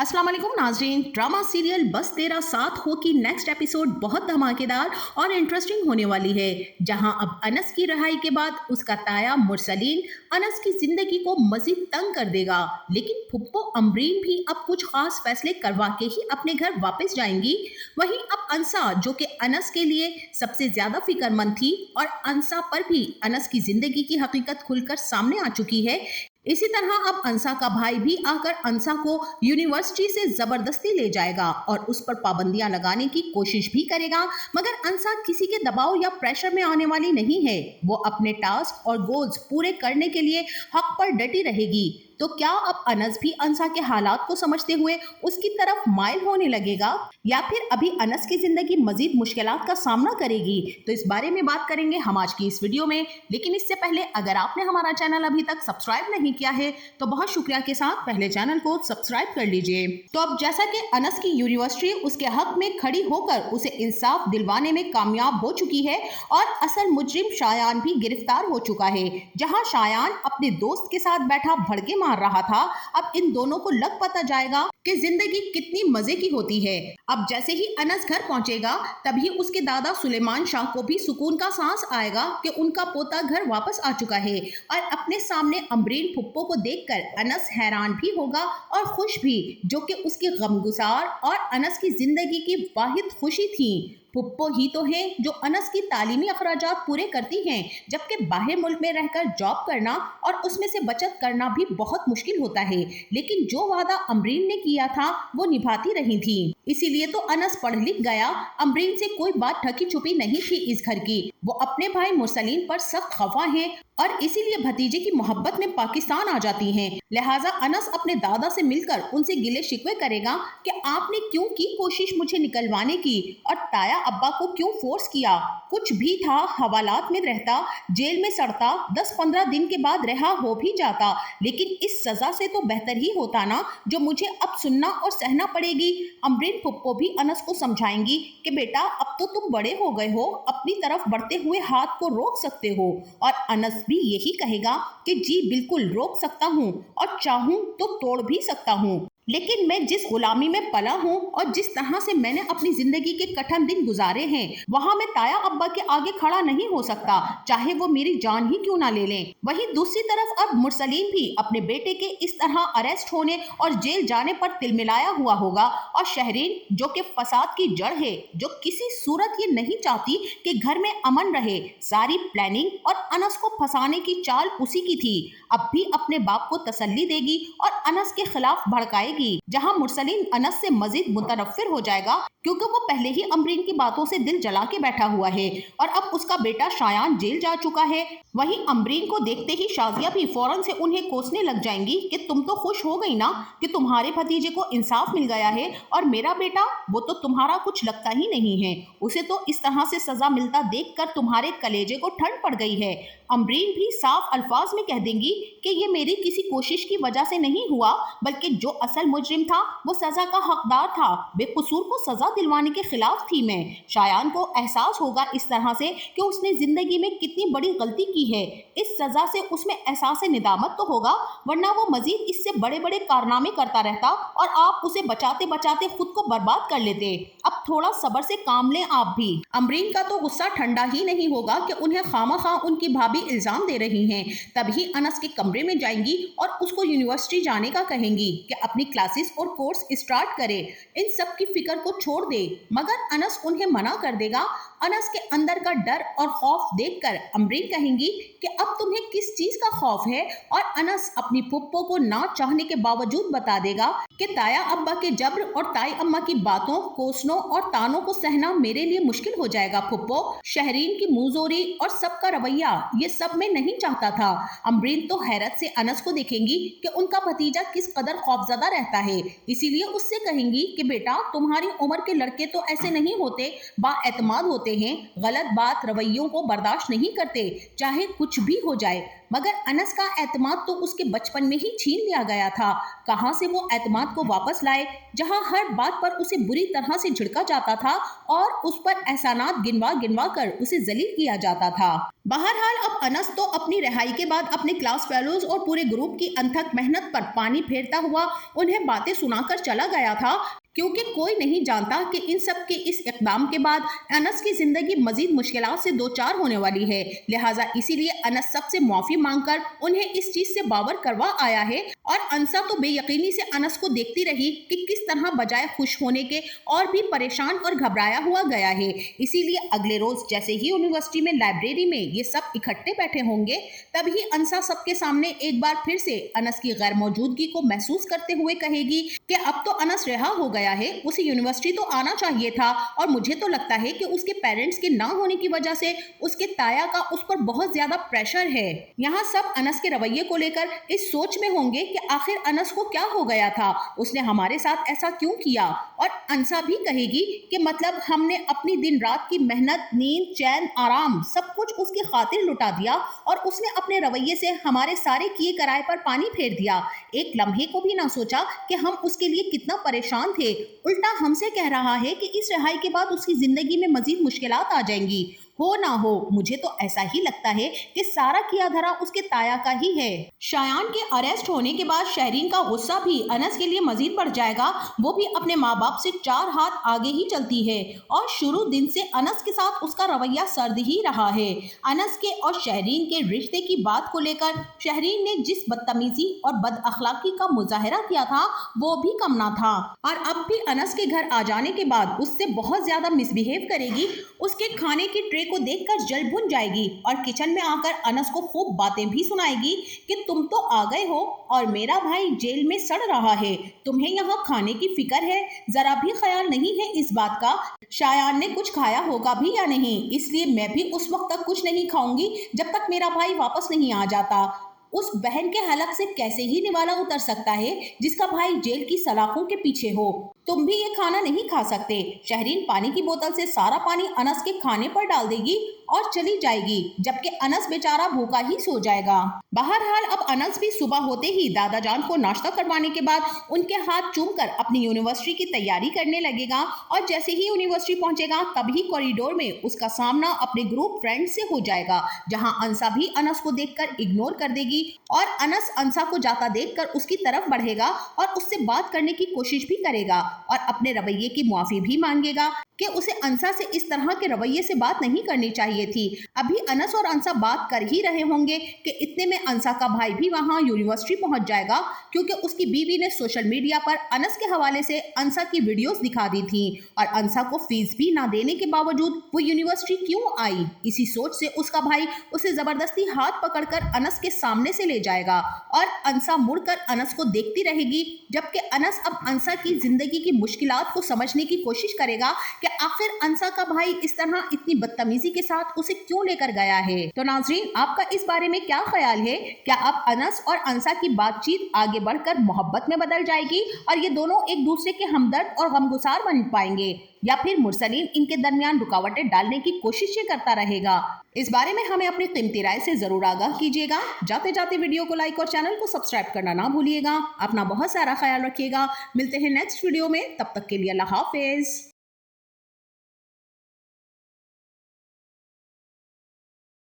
अस्सलाम वालेकुम नाज़रीन। ड्रामा सीरियल बस तेरा साथ हो की नेक्स्ट एपिसोड बहुत धमाकेदार और इंटरेस्टिंग होने वाली है, जहां अब अनस की रिहाई के बाद उसका ताया मुरसलीन अनस की जिंदगी को मजीद तंग कर देगा। लेकिन फुप्पो अमरीन भी अब कुछ खास फैसले करवा के ही अपने घर वापस जाएंगी। वहीं अब अंसा, जो कि अनस के लिए सबसे ज्यादा फिक्रमंद थी, और अंसा पर भी अनस की जिंदगी की हकीकत खुलकर सामने आ चुकी है। इसी तरह अब अंसा का भाई भी आकर अंसा को यूनिवर्सिटी से जबरदस्ती ले जाएगा और उस पर पाबंदियां लगाने की कोशिश भी करेगा, मगर अंसा किसी के दबाव या प्रेशर में आने वाली नहीं है। वो अपने टास्क और गोल्स पूरे करने के लिए हक पर डटी रहेगी। तो क्या अब अनस भी अंसा के हालात को समझते हुए उसकी तरफ माइल होने लगेगा, या फिर अभी अनस की जिंदगी मजीद मुश्किलात का सामना करेगी? तो इस बारे में बात करेंगे हम आज की इस वीडियो में। लेकिन इससे पहले अगर आपने हमारा चैनल अभी तक सब्सक्राइब नहीं किया है तो बहुत शुक्रिया के साथ पहले चैनल को सब्सक्राइब कर लीजिए। तो अब जैसा कि अनस की यूनिवर्सिटी उसके हक में खड़ी होकर उसे इंसाफ दिलवाने में कामयाब हो चुकी है और असल मुजरिम शायान भी गिरफ्तार हो चुका है। जहां शायान अपने दोस्त के साथ बैठा भड़के मार रहा था, अब इन दोनों को लग पता जाएगा कि जिंदगी कितनी मजे की होती है। अब जैसे ही अनस घर पहुंचेगा तभी उसके दादा सुलेमान शाह को भी सुकून का सांस आएगा कि उनका पोता घर वापस आ चुका है। और अपने सामने अमरीन फुप्पो को देखकर अनस हैरान भी होगा और खुश भी, जो कि उसकी गमगुसार और अनस की जिंदगी की वाहिद खुशी थी। फुप्पो ही तो हैं जो अनस की तालीमी अखराजात पूरे करती हैं, जबकि बाहर मुल्क में रहकर जॉब करना और उसमें से बचत करना भी बहुत मुश्किल होता है। लेकिन जो वादा अमरीन ने किया था वो निभाती रही थी, इसीलिए तो अनस पढ़ लिख गया। अमरीन से कोई बात ढकी छुपी नहीं थी इस घर की। वो अपने भाई मुरसलीन पर सख्त खफा है और इसीलिए भतीजे की मोहब्बत में पाकिस्तान आ जाती हैं। लिहाजा अनस अपने दादा से मिलकर उनसे गिले शिकवे करेगा कि आपने क्यों की कोशिश मुझे निकलवाने की, और ताया अब्बा को क्यों फोर्स किया। कुछ भी था, हवालात में रहता, जेल में सड़ता, 10-15 दिन के बाद रिहा हो भी जाता, लेकिन इस सजा से तो बेहतर ही होता ना, जो मुझे अब सुनना और सहना पड़ेगी। अमरीन फुप्पो भी अनस को समझाएंगी कि बेटा अब तो तुम बड़े हो गए हो, अपनी तरफ बढ़ते हुए हाथ को रोक सकते हो। और अनस भी यही कहेगा कि जी बिल्कुल रोक सकता हूँ और चाहूं तो तोड़ भी सकता हूँ, लेकिन मैं जिस गुलामी में पला हूँ और जिस तरह से मैंने अपनी जिंदगी के कठिन दिन गुजारे हैं, वहाँ मैं ताया अब्बा के आगे खड़ा नहीं हो सकता, चाहे वो मेरी जान ही क्यों ना ले लें। वहीं दूसरी तरफ अब मुरसलीन भी अपने बेटे के इस तरह अरेस्ट होने और जेल जाने पर तिलमिलाया हुआ होगा, और शहरीन, जो कि फसाद की जड़ है, जो किसी सूरत ये नहीं चाहती कि घर में अमन रहे, सारी प्लानिंग और अनस को फंसाने की चाल उसी की थी, अब भी अपने बाप को तसल्ली देगी और अनस के खिलाफ भड़काएगी। जहां मुरसलीन अनस से मजीद मुतनफ्फिर हो जाएगा, क्योंकि वो पहले ही अमरीन की बातों से दिल जला के बैठा हुआ है और अब उसका बेटा शायान जेल जा चुका है। वहीं अमरीन को देखते ही शाजिया भी फौरन से उन्हें कोसने लग जाएंगी कि तुम तो खुश हो गई ना कि तुम्हारे भतीजे को इंसाफ मिल गया है, और मेरा बेटा, वो तो तुम्हारा कुछ लगता ही नहीं है, उसे तो इस तरह से सजा मिलता देखकर तुम्हारे कलेजे को ठंड पड़ गई है। अमरीन भी साफ अल्फाज में कह देंगी कि ये मेरी किसी कोशिश की वजह से नहीं हुआ, बल्कि जो असल मुजरिम था वो सजा का हकदार था, बेकसूर को सजा दिलवाने के खिलाफ थी मैं। शायान को एहसास होगा इस तरह से कि उसने जिंदगी में कितनी बड़ी गलती की है। इस सजा से उसमें एहसास निदामत तो होगा, वरना वो मजीद इससे बड़े बड़े कारनामे करता रहता और आप उसे बचाते बचाते खुद को बर्बाद कर लेते। अब थोड़ा सब्र से काम लें आप भी। अमरीन का तो गुस्सा ठंडा ही नहीं होगा कि उन्हें खामखा उनकी भाभी इल्जाम दे रही हैं। तभी अनस के कमरे में जाएंगी और उसको यूनिवर्सिटी जाने का कहेंगी कि अपनी क्लासेस और कोर्स स्टार्ट करे, इन सब की फिक्र को छोड़ दे, मगर अनस उन्हें मना कर देगा। अनस के अंदर का डर और खौफ देखकर अमरीन कहेंगी कि अब तुम्हें किस चीज का खौफ है, और अनस अपनी फुप्पो को ना चाहने के बावजूद बता देगा कि ताया अब्बा के जब्र और ताई अम्मा की बातों, कोसनों और तानों को सहना मेरे लिए मुश्किल हो जाएगा फुप्पो। शहरीन की मुंहजोरी और सबका रवैया, ये सब मैं नहीं चाहता था। अमरीन तो हैरत से अनस को देखेंगी कि उनका भतीजा किस कदर खौफजदा रहता है, इसीलिए उससे कहेंगी कि बेटा तुम्हारी उम्र के लड़के तो ऐसे नहीं होते, बाएतमाद होते हैं, गलत बात रवैयों को बर्दाश्त नहीं करते, चाहे कुछ भी हो जाए। मगर अनस का एतमाद तो उसके बचपन में ही छीन लिया गया था। कहां से वो एतमाद को वापस लाए, जहां हर बात पर उसे बुरी तरह से झिड़का जाता था और उस पर एहसानात गिनवा गिनवा कर उसे जलील किया जाता था। बहरहाल अब अनस तो अपनी रिहाई के बाद अपने क्लास फेलोज और पूरे ग्रुप की अनथक मेहनत पर पानी फेरता हुआ उन्हें बातें सुनाकर चला गया था, क्योंकि कोई नहीं जानता कि इन सब के इस इक़दाम के बाद अनस की जिंदगी मजीद मुश्किलात से दो चार होने वाली है। लिहाजा इसीलिए अनस सबसे माफी मांगकर उन्हें इस चीज से बावर करवा आया है। और अनसा तो बेयकीनी से अनस को देखती रही कि किस तरह बजाय खुश होने के और भी परेशान और घबराया हुआ गया है। इसीलिए अगले रोज जैसे ही यूनिवर्सिटी में लाइब्रेरी में ये सब इकट्ठे बैठे होंगे, तभी अनसा सबके सामने एक बार फिर से अनस की गैर मौजूदगी को महसूस करते हुए कहेगी कि अब तो अनस रिहा हो गया है, उसे यूनिवर्सिटी तो आना चाहिए था और मुझे तो लगता है कि उसके पेरेंट्स के ना होने की वजह से उसके ताया का उस पर बहुत ज्यादा प्रेशर है। यहाँ सब अनस के रवैये को लेकर इस सोच में होंगे कि आखिर अनस को क्या हो गया था, उसने हमारे साथ ऐसा क्यों किया। और अनसा भी कहेगी कि मतलब हमने अपनी दिन रात की मेहनत, नींद, चैन, आराम सब कुछ उसकी खातिर लुटा दिया और उसने अपने रवैये से हमारे सारे किए कराए पर पानी फेर दिया। एक लम्हे को भी ना सोचा कि हम उसके लिए कितना परेशान थे। उल्टा हमसे कह रहा है कि इस रिहाई के बाद उसकी जिंदगी में मजीद मुश्किलात आ जाएंगी। हो ना हो, मुझे तो ऐसा ही लगता है कि सारा किया धरा उसके ताया का ही है। शायान के अरेस्ट होने के बाद शहरीन का गुस्सा भी अनस के लिए मजीद बढ़ जाएगा। वो भी अपने माँ बाप से चार हाथ आगे ही चलती है और शुरू दिन से अनस के साथ उसका रवैया सर्द ही रहा है। अनस के और शहरीन के रिश्ते की बात को लेकर शहरीन ने जिस बदतमीजी और बद अखलाकी का मुजाहरा किया था वो भी कम ना था, और अब भी अनस के घर आ जाने के बाद उससे बहुत ज्यादा मिसबिहेव करेगी। उसके खाने की ट्रे को देखकर जल भुन जाएगी और किचन में आकर अनस को खूब बातें भी सुनाएगी कि तुम तो आ गए हो और मेरा भाई जेल में सड़ रहा है, तुम्हें यहाँ खाने की फिक्र है, जरा भी ख्याल नहीं है इस बात का शायान ने कुछ खाया होगा भी या नहीं, इसलिए मैं भी उस वक्त तक कुछ नहीं खाऊंगी जब तक मेरा भाई वापस नहीं आ जाता। उस बहन के हलक से कैसे ही निवाला उतर सकता है जिसका भाई जेल की सलाखों के पीछे हो। तुम भी ये खाना नहीं खा सकते। शहरीन पानी की बोतल से सारा पानी अनस के खाने पर डाल देगी और चली जाएगी, जबकि अनस बेचारा भूखा ही सो जाएगा। बहरहाल अब अनस भी सुबह होते ही दादा जान को नाश्ता करवाने के बाद उनके हाथ चूमकर अपनी यूनिवर्सिटी की तैयारी करने लगेगा और जैसे ही यूनिवर्सिटी पहुंचेगा तभी कॉरिडोर में उसका सामना अपने ग्रुप फ्रेंड से हो जाएगा, जहां अनसा भी अनस को देखकर इग्नोर कर देगी और अनस अनसा को जाता देखकर उसकी तरफ बढ़ेगा और उससे बात करने की कोशिश भी करेगा और अपने रवैये की मुआफी भी मांगेगा कि उसे अनसा से इस तरह के रवैये से बात नहीं करनी चाहिए थी। अभी अनस और अनसा बात कर ही रहे होंगे कि इतने में अनसा का भाई भी वहां यूनिवर्सिटी पहुंच जाएगा, क्योंकि उसकी बीवी ने सोशल मीडिया पर अनस के हवाले से अनसा की वीडियोस दिखा दी थी और अनसा को फीस भी ना देने के बावजूद वो यूनिवर्सिटी क्यों आई। इसी सोच से उसका भाई उसे जबरदस्ती हाथ पकड़कर अनस के सामने से ले जाएगा और अनसा मुड़कर अनस को देखती रहेगी, जबकि अनस अब अनसा की जिंदगी की मुश्किलात को समझने की कोशिश करेगा कि आखिर अनसा का भाई इस तरह इतनी बदतमीजी के साथ उसे क्यों लेकर गया है। तो नाजरीन, आपका इस बारे में क्या ख्याल है? क्या अब अनस और अनसा की बातचीत आगे बढ़कर मोहब्बत में बदल जाएगी और ये दोनों एक दूसरे के हमदर्द और गमगुसार बन पाएंगे, या फिर मुरसलीन इनके दरमियान रुकावटें डालने की कोशिशें करता रहेगा? इस बारे में हमें अपनी कीमती राय से जरूर आगाह कीजिएगा। जाते जाते वीडियो को लाइक और चैनल को सब्सक्राइब करना ना भूलिएगा। अपना बहुत सारा ख्याल रखिएगा। मिलते हैं नेक्स्ट वीडियो में, तब तक के लिए अल्लाह हाफिज।